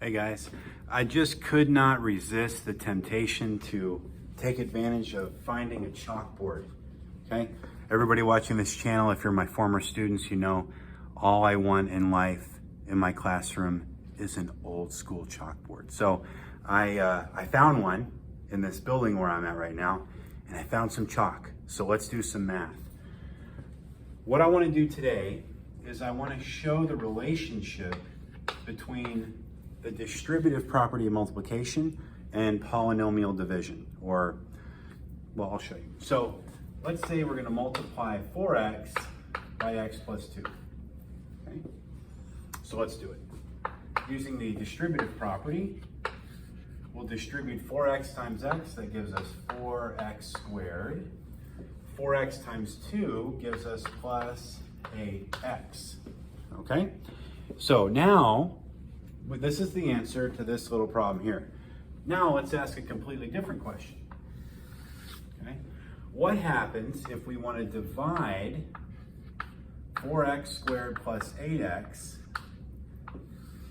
Hey guys, I just could not resist the temptation to take advantage of finding a chalkboard, okay? Everybody watching this channel, if you're my former students, you know all I want in life, in my classroom, is an old school chalkboard. So I found one in this building where I'm at right now, and I found some chalk. So let's do some math. What I want to do today is I want to show the relationship between the distributive property of multiplication and polynomial division, or, well, I'll show you. So let's say we're going to multiply 4x by x plus 2. Okay? So let's do it. Using the distributive property, we'll distribute 4x times x, that gives us 4x squared. 4x times 2 gives us plus 8x. Okay? So now, this is the answer to this little problem here. Now let's ask a completely different question. Okay? What happens if we want to divide 4x squared plus 8x,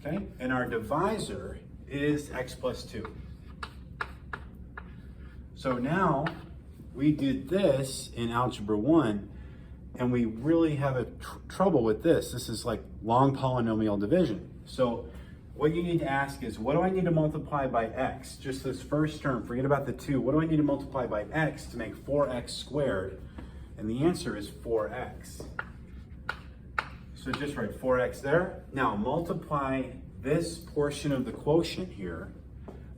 okay, and our divisor is x plus 2? So now we did this in Algebra 1, and we really have trouble with this. This is like long polynomial division. So what you need to ask is, what do I need to multiply by x? Just this first term, forget about the 2. What do I need to multiply by x to make 4x squared? And the answer is 4x. So just write 4x there. Now multiply this portion of the quotient here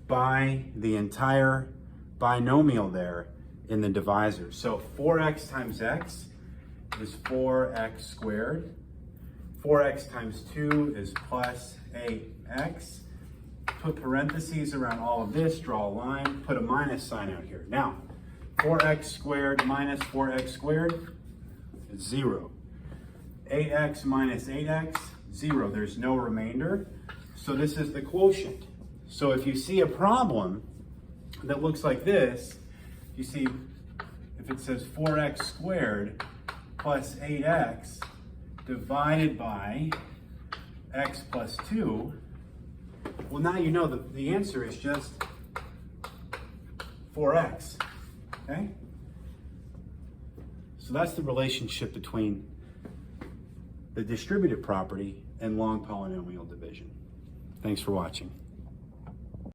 by the entire binomial there in the divisor. So 4x times x is 4x squared. 4x times 2 is plus 8x. Put parentheses around all of this, draw a line, put a minus sign out here. Now, 4x squared minus 4x squared is 0. 8x minus 8x, 0. There's no remainder. So this is the quotient. So if you see a problem that looks like this, you see if it says 4x squared plus 8x divided by x plus 2, well, now you know the answer is just 4x, okay? So that's the relationship between the distributive property and long polynomial division. Thanks for watching.